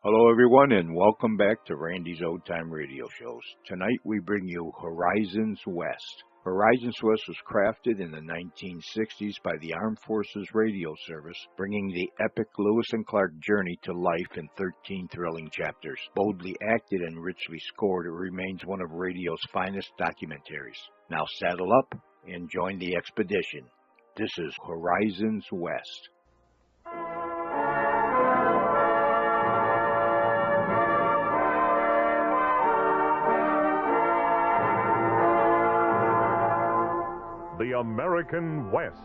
Hello, everyone, and welcome back to Randy's Old Time Radio Shows. Tonight we bring you Horizons West. Horizons West was crafted in the 1960s by the Armed Forces Radio Service, bringing the epic Lewis and Clark journey to life in 13 thrilling chapters. Boldly acted and richly scored, it remains one of radio's finest documentaries. Now saddle up and join the expedition. This is Horizons West. The American West.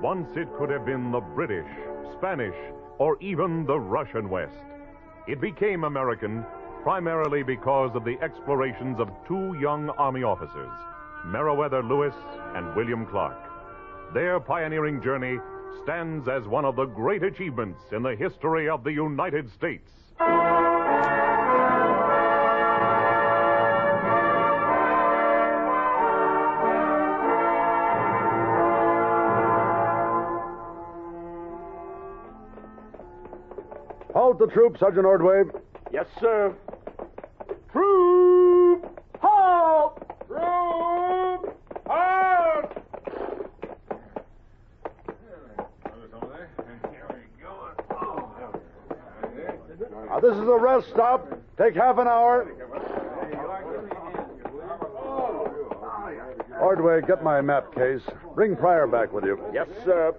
Once it could have been the British, Spanish, or even the Russian West. It became American primarily because of the explorations of two young Army officers, Meriwether Lewis and William Clark. Their pioneering journey stands as one of the great achievements in the history of the United States. Halt the troop, Sergeant Ordway. Yes, sir. Troop! Halt! Troop! Halt! Now, this is a rest stop. Take half an hour. Ordway, get my map case. Bring Pryor back with you. Yes, sir.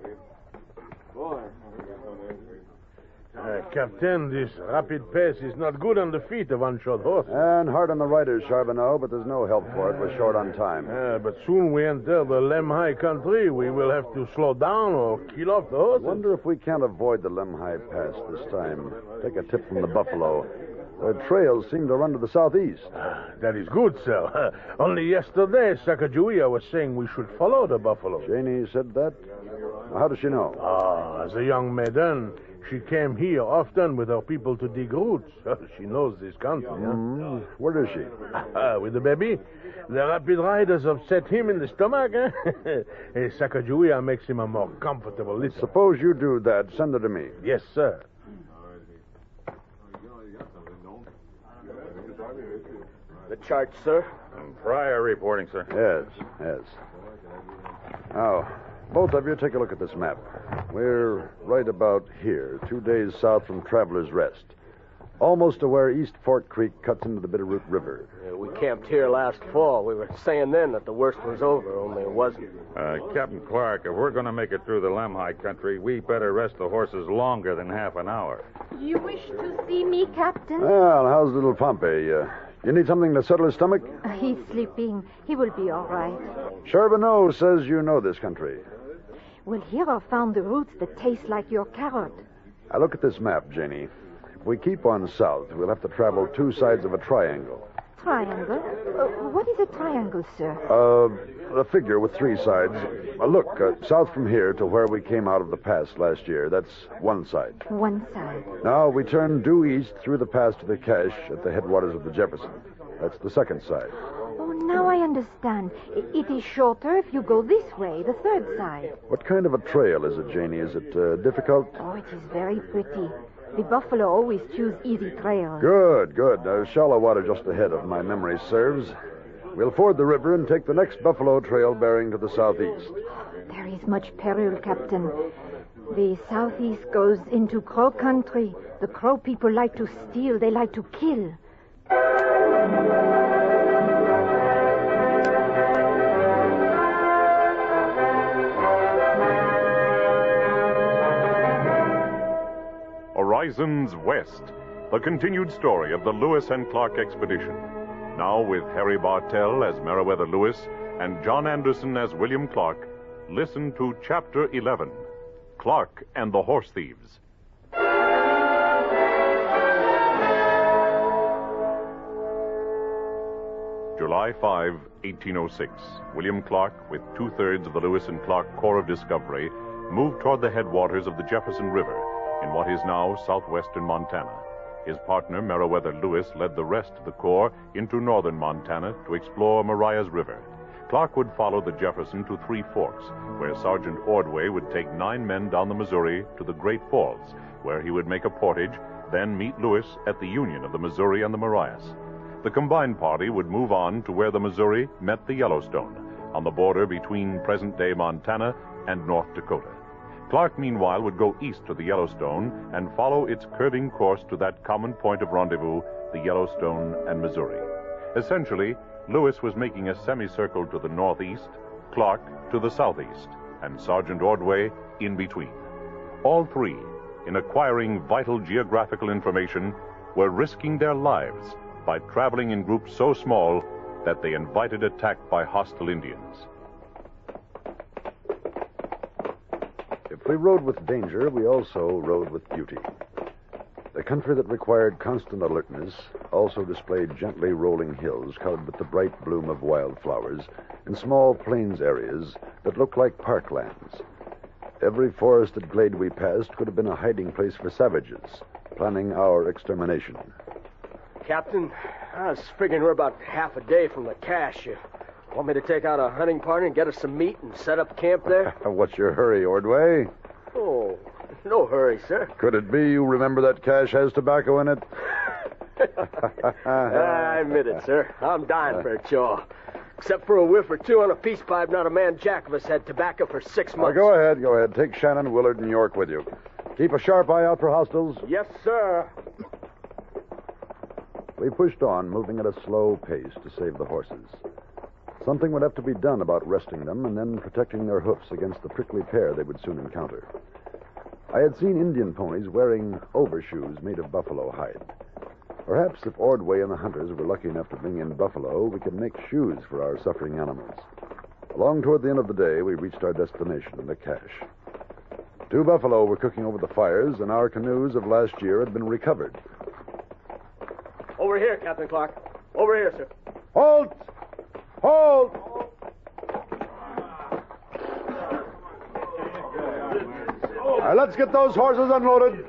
Captain, this rapid pace is not good on the feet of unshod horse. And hard on the riders, Charbonneau, but there's no help for it. We're short on time. But soon we enter the Lemhi country. We will have to slow down or kill off the horses. Wonder if we can't avoid the Lemhi Pass this time. Take a tip from the buffalo. The trails seem to run to the southeast. That is good, sir. Only yesterday, Sacagawea was saying we should follow the buffalo. Janie said that? How does she know? As a young maiden, she came here often with her people to dig roots. She knows this country. Where is she? With the baby. The rapid riders have set him in the stomach. Sacagawea makes him a more comfortable litter. Suppose you do that. Send her to me. Yes, sir. The chart, sir. Pryor reporting, sir. Yes. Now, both of you take a look at this map. We're right about here, 2 days south from Traveler's Rest. Almost to where East Fork Creek cuts into the Bitterroot River. We camped here last fall. We were saying then that the worst was over, only it wasn't. Captain Clark, if we're going to make it through the Lemhi country, we better rest the horses longer than half an hour. You wish to see me, Captain? Well, how's little Pompey? You need something to settle his stomach? He's sleeping. He will be all right. Charbonneau says you know this country. Well, here I found the roots that taste like your carrot. Now, look at this map, Janie. If we keep on south, we'll have to travel two sides of a triangle. Triangle? What is a triangle, sir? A figure with three sides. Look, south from here to where we came out of the pass last year. That's one side. One side. Now we turn due east through the pass to the cache at the headwaters of the Jefferson. That's the second side. Oh, now I understand. It is shorter if you go this way, the third side. What kind of a trail is it, Janie? Is it difficult? Oh, it is very pretty. The buffalo always choose easy trails. Good. Shallow water just ahead, if my memory serves. We'll ford the river and take the next buffalo trail bearing to the southeast. There is much peril, Captain. The southeast goes into Crow country. The Crow people like to steal. They like to kill. Horizons West, the continued story of the Lewis and Clark expedition. Now with Harry Bartell as Meriwether Lewis and John Anderson as William Clark, listen to Chapter 11, Clark and the Horse Thieves. July 5, 1806. William Clark, with two-thirds of the Lewis and Clark Corps of Discovery, moved toward the headwaters of the Jefferson River in what is now southwestern Montana. His partner, Meriwether Lewis, led the rest of the Corps into northern Montana to explore Marias River. Clark would follow the Jefferson to Three Forks, where Sergeant Ordway would take 9 men down the Missouri to the Great Falls, where he would make a portage then meet Lewis at the union of the Missouri and the Marias. The combined party would move on to where the Missouri met the Yellowstone, on the border between present-day Montana and North Dakota. Clark, meanwhile, would go east to the Yellowstone and follow its curving course to that common point of rendezvous, the Yellowstone and Missouri. Essentially, Lewis was making a semicircle to the northeast, Clark to the southeast, and Sergeant Ordway in between. All three, in acquiring vital geographical information, were risking their lives by traveling in groups so small that they invited attack by hostile Indians. If we rode with danger, we also rode with beauty. The country that required constant alertness also displayed gently rolling hills covered with the bright bloom of wildflowers and small plains areas that looked like parklands. Every forested glade we passed could have been a hiding place for savages, planning our extermination. Captain, I was figuring we're about half a day from the cache. You want me to take out a hunting party and get us some meat and set up camp there? What's your hurry, Ordway? Oh, no hurry, sir. Could it be you remember that cache has tobacco in it? I admit it, sir. I'm dying for a chaw. Except for a whiff or two on a peace pipe, not a man jack of us had tobacco for 6 months. Go ahead. Take Shannon, Willard, and York with you. Keep a sharp eye out for hostiles. Yes, sir. We pushed on, moving at a slow pace to save the horses. Something would have to be done about resting them and then protecting their hoofs against the prickly pear they would soon encounter. I had seen Indian ponies wearing overshoes made of buffalo hide. Perhaps if Ordway and the hunters were lucky enough to bring in buffalo, we could make shoes for our suffering animals. Along toward the end of the day, we reached our destination, the cache. 2 buffalo were cooking over the fires, and our canoes of last year had been recovered. Over here, Captain Clark. Over here, sir. Halt! Halt! Let's get those horses unloaded.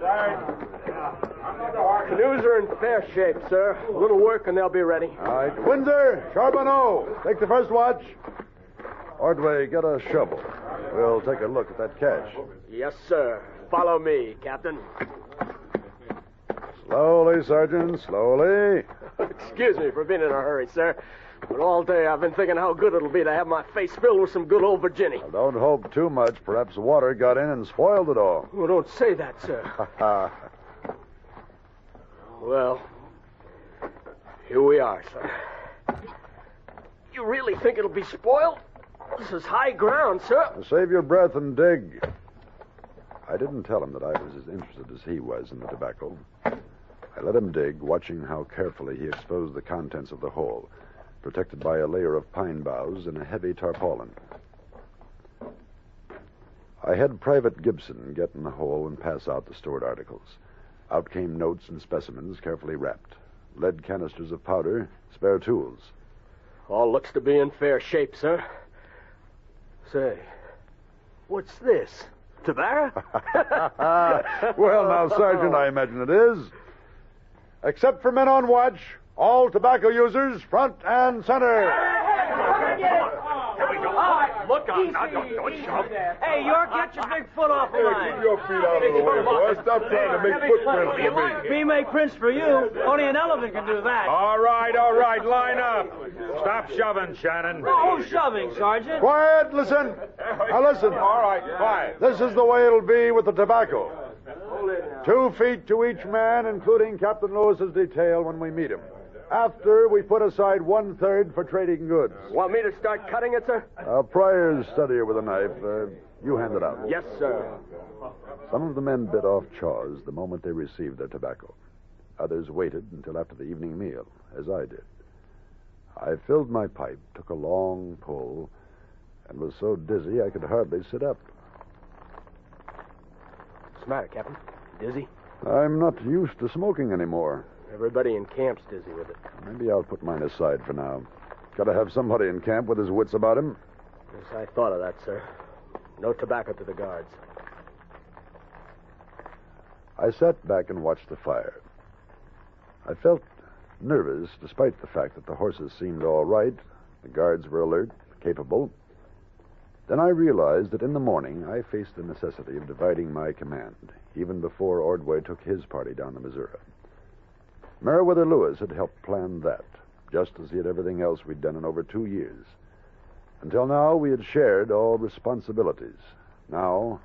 Canoes are in fair shape, sir. A little work and they'll be ready. All right. Windsor, Charbonneau, take the first watch. Ordway, get a shovel. We'll take a look at that cache. Yes, sir. Follow me, Captain. Slowly, Sergeant, slowly. Excuse me for being in a hurry, sir. But all day I've been thinking how good it'll be to have my face filled with some good old Virginia. Well, don't hope too much. Perhaps water got in and spoiled it all. Oh, don't say that, sir. Well, here we are, sir. You really think it'll be spoiled? This is high ground, sir. Save your breath and dig. I didn't tell him that I was as interested as he was in the tobacco. I let him dig, watching how carefully he exposed the contents of the hole, protected by a layer of pine boughs and a heavy tarpaulin. I had Private Gibson get in the hole and pass out the stored articles. Out came notes and specimens carefully wrapped. Lead canisters of powder, spare tools. All looks to be in fair shape, sir. Say, what's this? Tobacco? Well, now, Sergeant, I imagine it is. Except for men on watch, all tobacco users, front and center. Look out, now, don't shove. Hey, York, get your big foot off the line. Keep your feet out of the way, boy. Stop trying to make footprints for me. Me make prints for you. Only an elephant can do that. All right, line up. Stop shoving, Shannon. Who's shoving, Sergeant? Quiet, listen. Now, listen. All right, quiet. This is the way it'll be with the tobacco. 2 feet to each man, including Captain Lewis's detail when we meet him. After, we put aside 1/3 for trading goods. Want me to start cutting it, sir? Pryor's studier with a knife. You hand it out. Yes, sir. Some of the men bit off chaws the moment they received their tobacco. Others waited until after the evening meal, as I did. I filled my pipe, took a long pull, and was so dizzy I could hardly sit up. What's the matter, Captain? Dizzy? I'm not used to smoking anymore. Everybody in camp's dizzy with it. Maybe I'll put mine aside for now. Gotta have somebody in camp with his wits about him. Yes, I thought of that, sir. No tobacco to the guards. I sat back and watched the fire. I felt nervous, despite the fact that the horses seemed all right. The guards were alert, capable. Then I realized that in the morning I faced the necessity of dividing my command, even before Ordway took his party down the Missouri. Meriwether Lewis had helped plan that, just as he had everything else we'd done in over 2 years. Until now, we had shared all responsibilities. Now,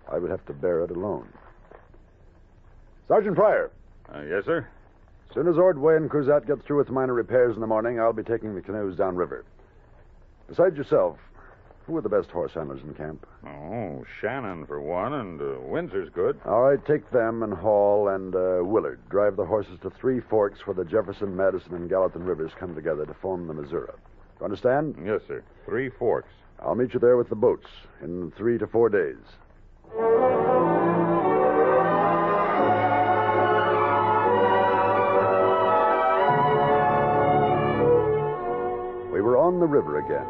I would have to bear it alone. Sergeant Pryor. Yes, sir? As soon as Ordway and Cruzat get through with minor repairs in the morning, I'll be taking the canoes downriver. Besides yourself, who are the best horse handlers in camp? Oh, Shannon for one, and Windsor's good. All right, take them and Hall and Willard. Drive the horses to 3 forks where the Jefferson, Madison, and Gallatin rivers come together to form the Missouri. You understand? Yes, sir. 3 forks. I'll meet you there with the boats in 3 to 4 days. We were on the river again.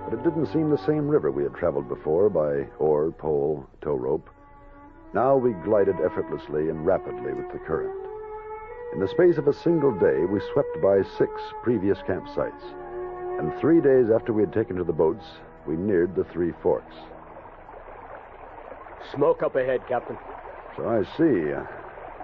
But it didn't seem the same river we had traveled before by oar, pole, tow rope. Now we glided effortlessly and rapidly with the current. In the space of a single day, we swept by 6 previous campsites. And 3 days after we had taken to the boats, we neared the 3 forks. Smoke up ahead, Captain. So I see.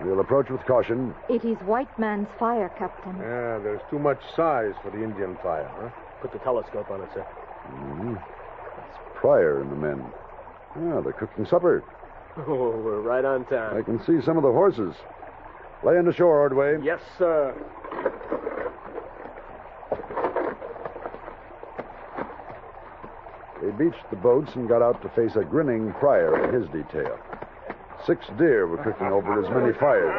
We'll approach with caution. It is white man's fire, Captain. Yeah, there's too much size for the Indian fire, huh? Put the telescope on it, sir. Mm-hmm. It's Pryor and the men. Ah, they're cooking supper. Oh, we're right on time. I can see some of the horses. Lay into shore, Ordway. Yes, sir. We beached the boats and got out to face a grinning Pryor and his detail. 6 deer were cooking over as many fires.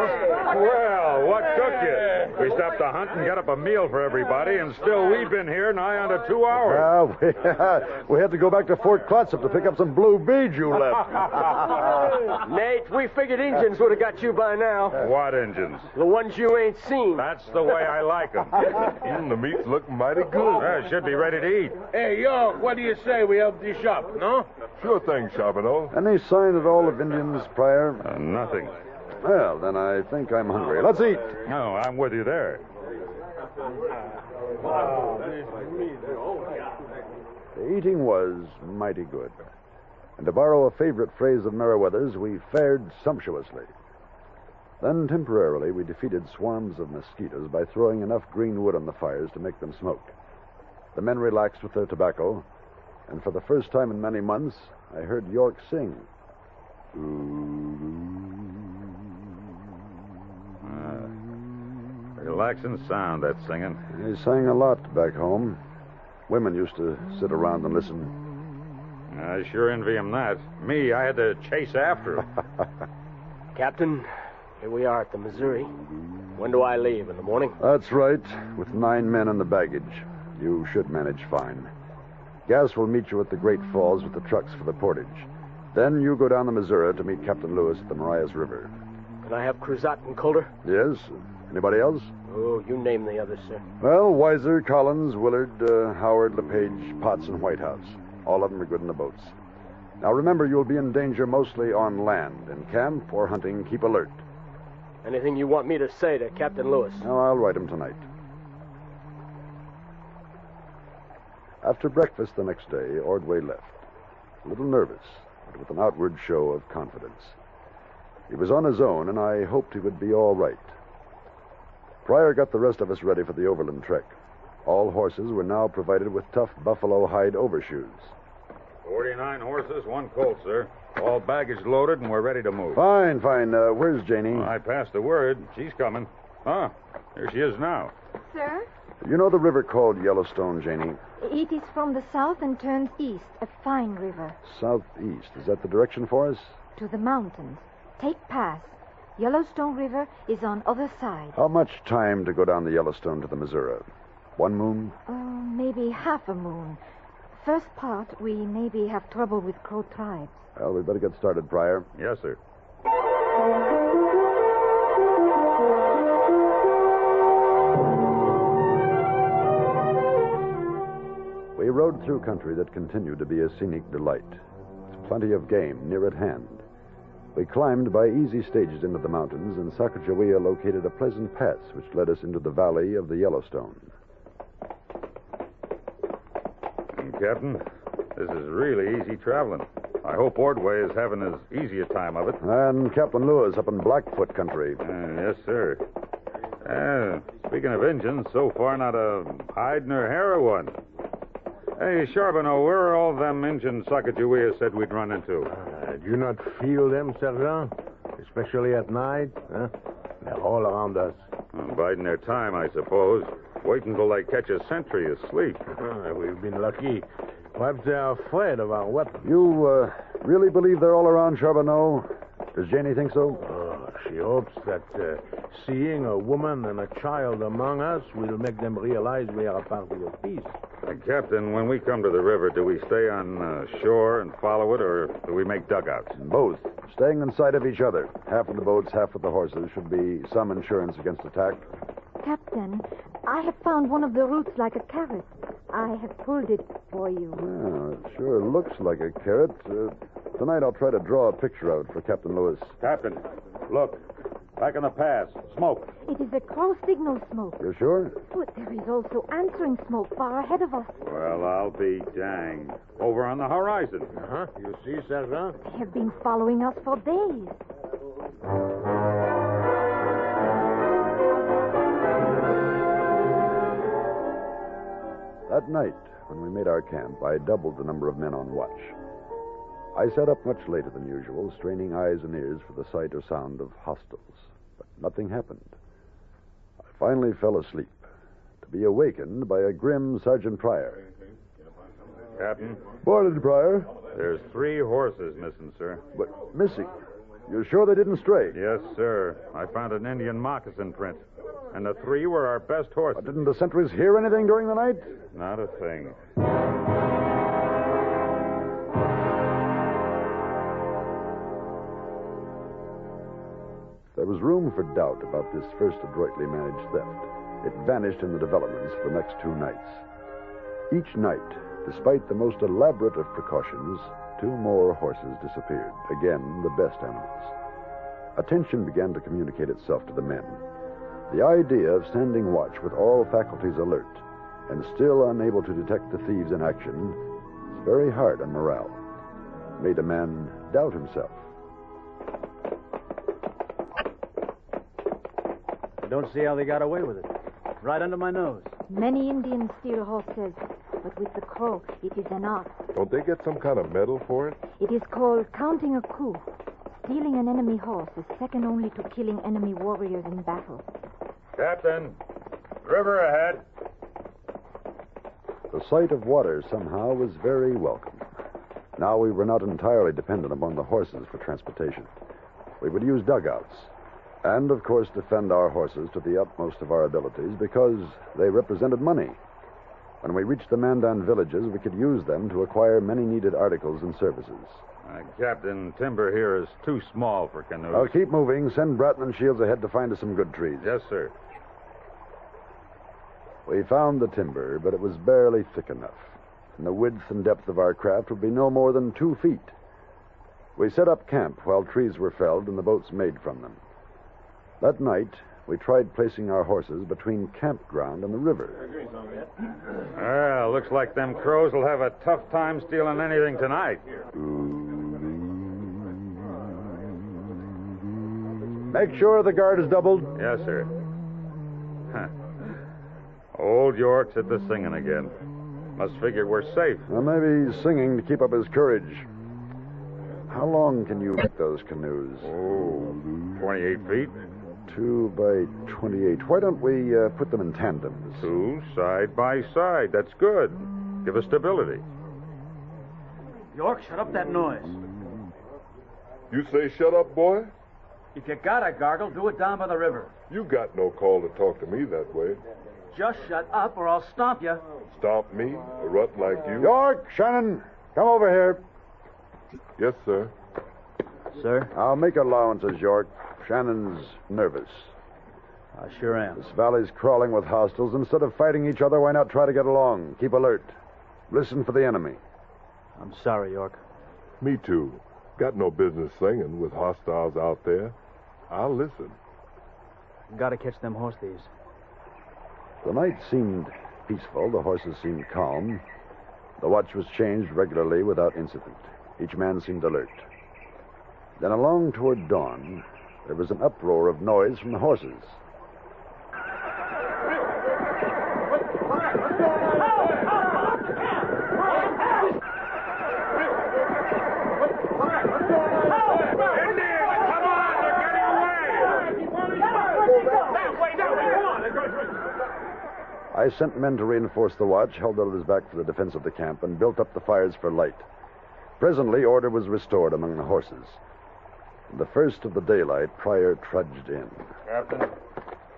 Well, what took you? We stopped to hunt and get up a meal for everybody, and still we've been here nigh on to 2 hours. We had to go back to Fort Clatsop to pick up some blue beads you left. Nate, we figured Injuns would have got you by now. What Injuns? The ones you ain't seen. That's the way I like them. The meat's looking mighty good. Should be ready to eat. Hey, York, what do you say we help dish up, no? Sure thing, Charbonneau. Any sign at all of Indians, Pryor? Nothing. Well, then I think I'm hungry. Let's eat. No, I'm with you there. The eating was mighty good. And to borrow a favorite phrase of Meriwether's, we fared sumptuously. Then, temporarily, we defeated swarms of mosquitoes by throwing enough green wood on the fires to make them smoke. The men relaxed with their tobacco, and for the first time in many months, I heard York sing. Relaxing sound, that singing. He sang a lot back home. Women used to sit around and listen. I sure envy him that. Me, I had to chase after him. Captain, here we are at the Missouri. When do I leave? In the morning? That's right, with 9 men and the baggage. You should manage fine. Gas will meet you at the Great Falls with the trucks for the portage. Then you go down the Missouri to meet Captain Lewis at the Marias River. Can I have Cruzat and Calder? Yes? Anybody else? Oh, you name the others, sir. Well, Weiser, Collins, Willard, Howard, LePage, Potts, and Whitehouse. All of them are good in the boats. Now remember, you'll be in danger mostly on land. In camp or hunting, keep alert. Anything you want me to say to Captain Lewis? No, I'll write him tonight. After breakfast the next day, Ordway left. A little nervous, but with an outward show of confidence. He was on his own, and I hoped he would be all right. Pryor got the rest of us ready for the overland trek. All horses were now provided with tough buffalo hide overshoes. 49 horses, 1 colt, sir. All baggage loaded, and we're ready to move. Fine. Where's Janie? Well, I passed the word. She's coming. Huh. Here she is now. Sir? You know the river called Yellowstone, Janie? It is from the south and turns east, a fine river. Southeast. Is that the direction for us? To the mountains. Take pass. Yellowstone River is on other side. How much time to go down the Yellowstone to the Missouri? 1 moon? Maybe half a moon. First part, we maybe have trouble with Crow tribes. Well, we better get started, Pryor. Yes, sir. We rode through country that continued to be a scenic delight. With plenty of game near at hand. We climbed by easy stages into the mountains, and Sacagawea located a pleasant pass which led us into the valley of the Yellowstone. Captain, This is really easy traveling. I hope Ordway is having as easy a time of it. And Captain Lewis up in Blackfoot country. Yes, sir. Speaking of Injuns, so far not a hide nor hair of one. Hey, Charbonneau, where are all them Injun Sacagawea said we'd run into? Do you not feel them, Sergeant? Especially at night, huh? They're all around us. Biding their time, I suppose. Wait until they catch a sentry asleep. We've been lucky. Perhaps they're afraid of our weapons. You really believe they're all around, Charbonneau? Does Janie think so? She hopes that seeing a woman and a child among us will make them realize we are a party of peace. Captain, when we come to the river, do we stay on shore and follow it, or do we make dugouts? Both. Staying in sight of each other. Half of the boats, half of the horses should be some insurance against attack. Captain, I have found one of the roots like a carrot. I have pulled it for you. Yeah, it sure looks like a carrot. Tonight I'll try to draw a picture of it for Captain Lewis. Captain, look. Back in the pass. Smoke. It is a crow signal smoke. You sure? But there is also answering smoke far ahead of us. Well, I'll be danged. Over on the horizon. Uh-huh. You see, Sergeant? They have been following us for days. That night, when we made our camp, I doubled the number of men on watch. I sat up much later than usual, straining eyes and ears for the sight or sound of hostiles. But nothing happened. I finally fell asleep, to be awakened by a grim Sergeant Pryor. Captain? Morning, Pryor. There's 3 horses missing, sir. But missing? You're sure they didn't stray? Yes, sir. I found an Indian moccasin print. And the 3 were our best horses. But didn't the sentries hear anything during the night? Not a thing. There was room for doubt about this first adroitly managed theft. It vanished in the developments for the next 2 nights. Each night, despite the most elaborate of precautions, 2 more horses disappeared. Again, the best animals. Attention began to communicate itself to the men. The idea of standing watch with all faculties alert and still unable to detect the thieves in action is very hard on morale. It made a man doubt himself. I don't see how they got away with it. Right under my nose. Many Indians steal horses, but with the crow, it is an art. Don't they get some kind of medal for it? It is called counting a coup. Stealing an enemy horse is second only to killing enemy warriors in battle. Captain, river ahead. The sight of water somehow was very welcome. Now we were not entirely dependent upon the horses for transportation. We would use dugouts and, of course, defend our horses to the utmost of our abilities because they represented money. When we reached the Mandan villages, we could use them to acquire many needed articles and services. Captain, timber here is too small for canoes. I'll keep moving. Send Bratton and Shields ahead to find us some good trees. Yes, sir. We found the timber, but it was barely thick enough. And the width and depth of our craft would be no more than 2 feet. We set up camp while trees were felled and the boats made from them. That night, we tried placing our horses between campground and the river. Well, looks like them crows will have a tough time stealing anything tonight. Make sure the guard is doubled. Yes, sir. Old York's at the singing again. Must figure we're safe. Well, maybe he's singing to keep up his courage. How long can you make those canoes? 28 feet. 2 by 28. Why don't we put them in tandems? 2 side by side. That's good. Give us stability. York, shut up that noise. You say shut up, boy? If you got a gargle, do it down by the river. You got no call to talk to me that way. Just shut up or I'll stomp you. Stomp me, a rut like you? York, Shannon, come over here. Yes, sir. Sir? I'll make allowances, York. Shannon's nervous. I sure am. This valley's crawling with hostiles. Instead of fighting each other, why not try to get along? Keep alert. Listen for the enemy. I'm sorry, York. Me too. Got no business singing with hostiles out there. I'll listen. Gotta catch them horse thieves. The night seemed peaceful. The horses seemed calm. The watch was changed regularly without incident. Each man seemed alert. Then along toward dawn, there was an uproar of noise from the horses. I sent men to reinforce the watch, held others back for the defense of the camp, and built up the fires for light. Presently, order was restored among the horses. In the first of the daylight, Pryor trudged in. Captain,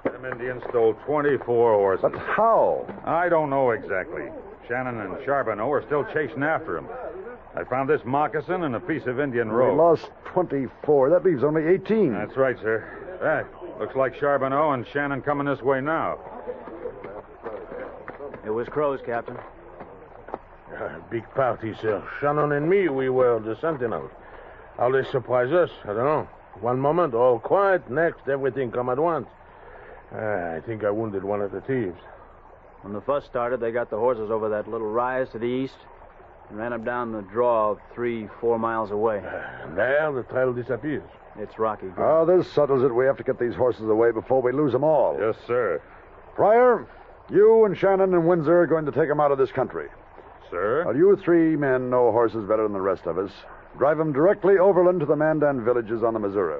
them Indians stole 24 horses. But how? I don't know exactly. Shannon and Charbonneau are still chasing after him. I found this moccasin and a piece of Indian rope. We lost 24. That leaves only 18. That's right, sir. Looks like Charbonneau and Shannon coming this way now. It was crows, Captain. Big party, sir. Shannon and me, we were the sentinels. How they surprise us, I don't know. One moment, all quiet. Next, everything come at once. I think I wounded one of the thieves. When the fuss started, they got the horses over that little rise to the east and ran them down the draw 3-4 miles away. And there, the trail disappears. It's rocky Oh, ground. this settles it. We have to get these horses away before we lose them all. Yes, sir. Pryor, you and Shannon and Windsor are going to take them out of this country. Sir? Now, you three men know horses better than the rest of us. Drive them directly overland to the Mandan villages on the Missouri.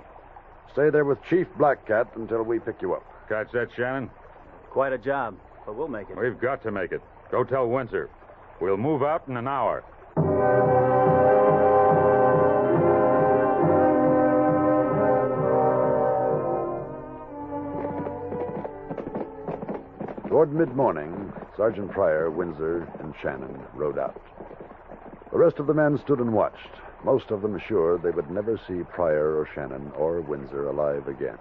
Stay there with Chief Blackcat until we pick you up. Catch that, Shannon? Quite a job, but we'll make it. We've got to make it. Go tell Windsor. We'll move out in an hour. Toward mid-morning, Sergeant Pryor, Windsor, and Shannon rode out. The rest of the men stood and watched, most of them assured they would never see Pryor or Shannon or Windsor alive again.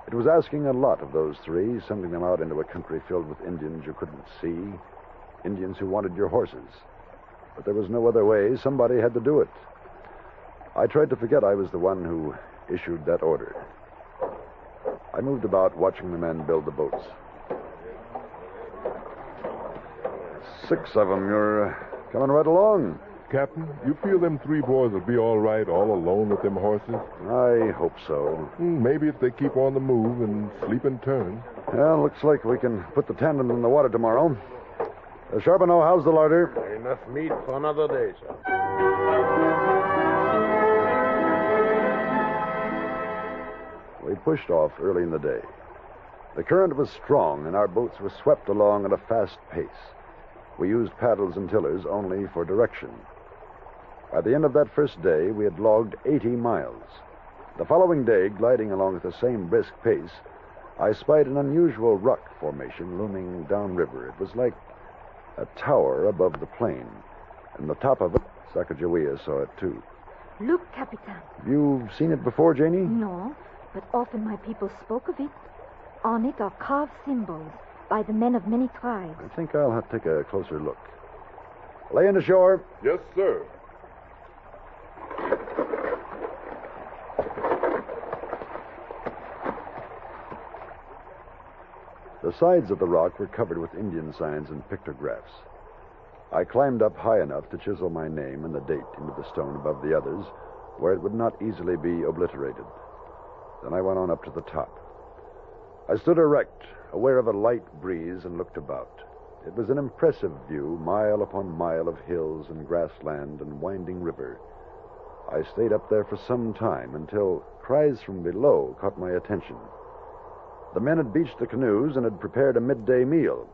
It was asking a lot of those three, sending them out into a country filled with Indians you couldn't see, Indians who wanted your horses. But there was no other way. Somebody had to do it. I tried to forget I was the one who issued that order. I moved about watching the men build the boats. 6 of them. You're coming right along. Captain, you feel them 3 boys will be all right all alone with them horses? I hope so. Maybe if they keep on the move and sleep in turn. Well, looks like we can put the tandem in the water tomorrow. Charbonneau, how's the larder? Enough meat for another day, sir. We pushed off early in the day. The current was strong, and our boats were swept along at a fast pace. We used paddles and tillers only for direction. By the end of that first day, we had logged 80 miles. The following day, gliding along at the same brisk pace, I spied an unusual rock formation looming downriver. It was like a tower above the plain, and the top of it, Sacagawea saw it too. Look, Capitan. You've seen it before, Janie? No, but often my people spoke of it. On it are carved symbols by the men of many tribes. I think I'll have to take a closer look. Lay in ashore. Yes, sir. The sides of the rock were covered with Indian signs and pictographs. I climbed up high enough to chisel my name and the date into the stone above the others, where it would not easily be obliterated. Then I went on up to the top. I stood erect, aware of a light breeze, and looked about. It was an impressive view, mile upon mile of hills and grassland and winding river. I stayed up there for some time until cries from below caught my attention. The men had beached the canoes and had prepared a midday meal.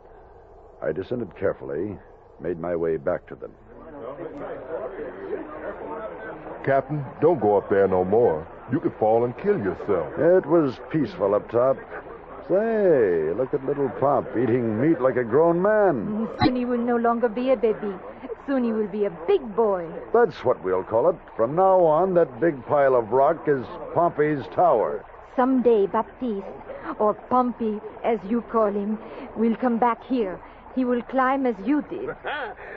I descended carefully, made my way back to them. Captain, don't go up there no more. You could fall and kill yourself. It was peaceful up top. Say, look at little Pop eating meat like a grown man. Soon he will no longer be a baby. Soon he will be a big boy. That's what we'll call it. From now on, that big pile of rock is Pompey's tower. Someday, Baptiste, or Pompey, as you call him, will come back here. He will climb as you did.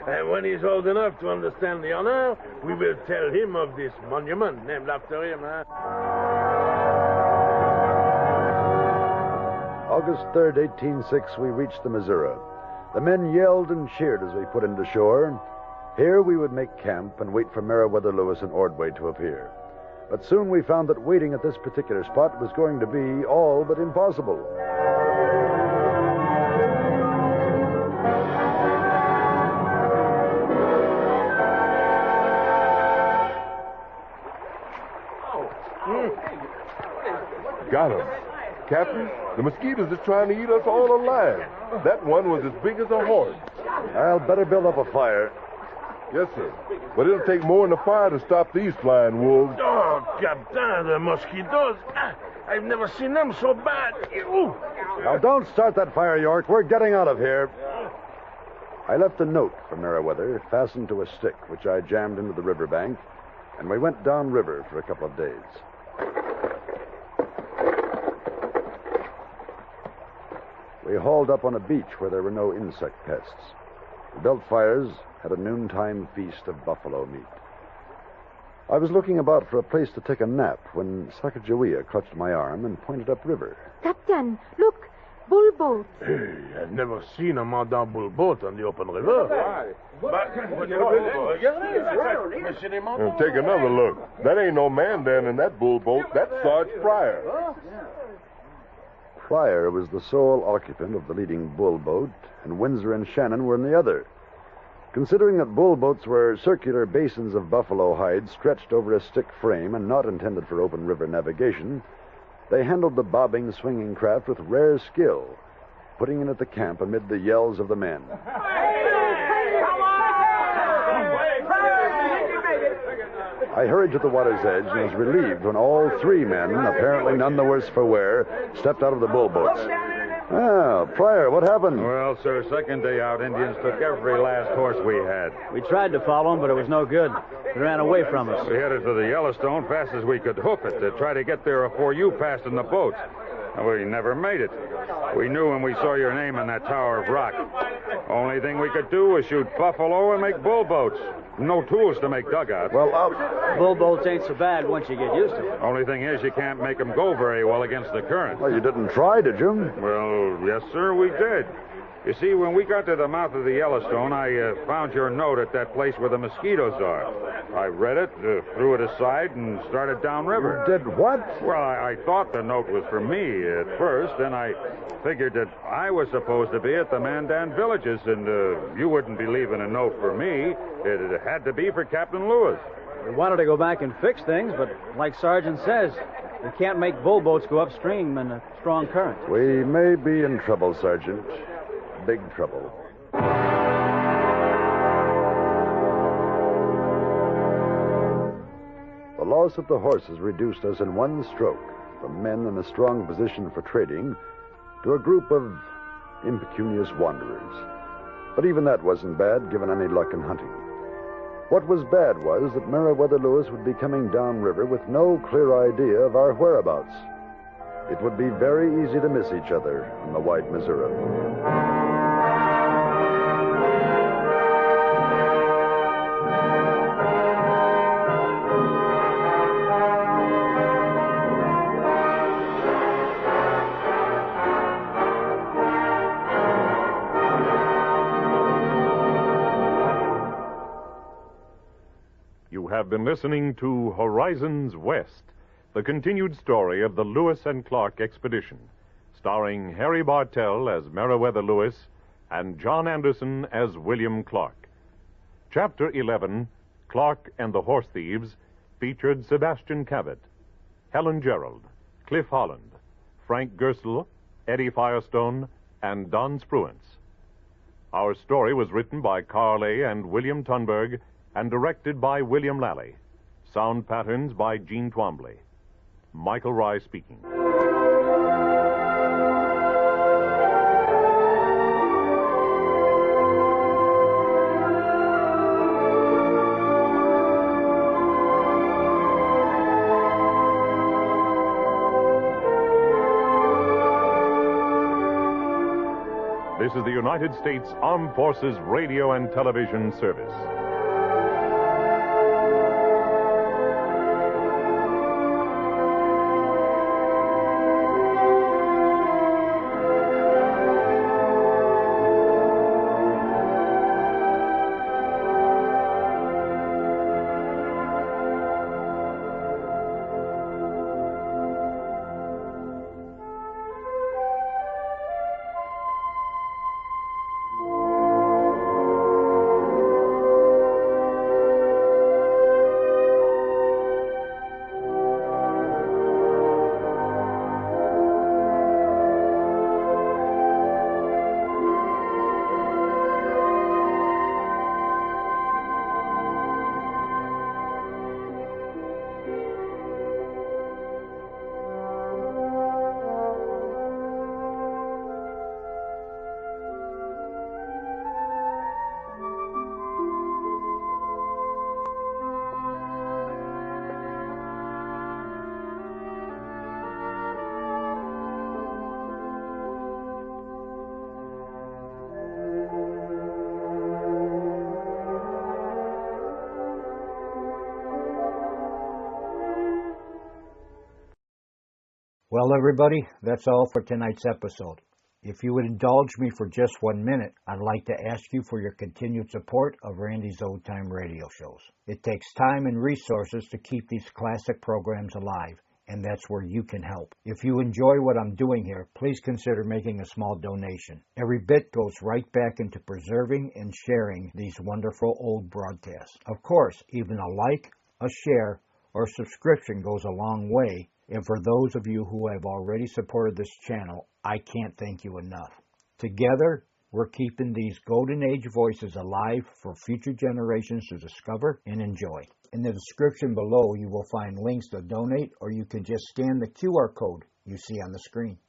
And when he's old enough to understand the honor, we will tell him of this monument named after him, August 3rd, 1806, we reached the Missouri. The men yelled and cheered as we put into shore. Here we would make camp and wait for Meriwether Lewis and Ordway to appear. But soon we found that waiting at this particular spot was going to be all but impossible. Got him. Captain, the mosquitoes are trying to eat us all alive. That one was as big as a horse. I'll better build up a fire. Yes, sir. But it'll take more than a fire to stop these flying wolves. Oh, Captain, the mosquitoes. I've never seen them so bad. Ooh. Now, don't start that fire, York. We're getting out of here. I left a note for Meriwether fastened to a stick, which I jammed into the riverbank, and we went downriver for a couple of days. We hauled up on a beach where there were no insect pests. We built fires, had a noontime feast of buffalo meat. I was looking about for a place to take a nap when Sacagawea clutched my arm and pointed upriver. Captain, look, bull boats. Hey, I've never seen a Madame Bull boat on the open river. Take another look. That ain't no man down in that bull boat. That's Sarge Pryor. Pryor was the sole occupant of the leading bull boat, and Windsor and Shannon were in the other. Considering that bull boats were circular basins of buffalo hides stretched over a stick frame and not intended for open river navigation, they handled the bobbing, swinging craft with rare skill, putting in at the camp amid the yells of the men. I hurried to the water's edge and was relieved when all three men, apparently none the worse for wear, stepped out of the bull boats. Ah, Pryor, what happened? Well, sir, second day out, Indians took every last horse we had. We tried to follow them, but it was no good. They ran away from us. We headed to the Yellowstone fast as we could hoof it to try to get there before you passed in the boats. And we never made it. We knew when we saw your name in that tower of rock. Only thing we could do was shoot buffalo and make bull boats. No tools to make dugouts. Well, bull boats ain't so bad once you get used to them. Only thing is you can't make them go very well against the current. Well, you didn't try, did you? Well, yes, sir, we did. You see, when we got to the mouth of the Yellowstone, I found your note at that place where the mosquitoes are. I read it, threw it aside, and started downriver. You did what? Well, I thought the note was for me at first. Then I figured that I was supposed to be at the Mandan villages, and you wouldn't be leaving a note for me. It had to be for Captain Lewis. We wanted to go back and fix things, but like Sergeant says, we can't make bull boats go upstream in a strong current. We may be in trouble, Sergeant. Big trouble. The loss of the horses reduced us in one stroke from men in a strong position for trading to a group of impecunious wanderers. But even that wasn't bad, given any luck in hunting. What was bad was that Meriwether Lewis would be coming downriver with no clear idea of our whereabouts. It would be very easy to miss each other on the wide Missouri. You have been listening to Horizons West, the continued story of the Lewis and Clark expedition, starring Harry Bartell as Meriwether Lewis and John Anderson as William Clark. Chapter 11, Clark and the Horse Thieves, featured Sebastian Cabot, Helen Gerald, Cliff Holland, Frank Gerstle, Eddie Firestone, and Don Spruance. Our story was written by Carl A. and William Tunberg and directed by William Lally. Sound patterns by Gene Twombly. Michael Rye speaking. This is the United States Armed Forces Radio and Television Service. Well, everybody, that's all for tonight's episode. If you would indulge me for just 1 minute, I'd like to ask you for your continued support of Randy's Old Time Radio shows. It takes time and resources to keep these classic programs alive, and that's where you can help. If you enjoy what I'm doing here, please consider making a small donation. Every bit goes right back into preserving and sharing these wonderful old broadcasts. Of course, even a like, a share, or subscription goes a long way, and for those of you who have already supported this channel, I can't thank you enough. Together, we're keeping these Golden Age voices alive for future generations to discover and enjoy. In the description below, you will find links to donate, or you can just scan the QR code you see on the screen.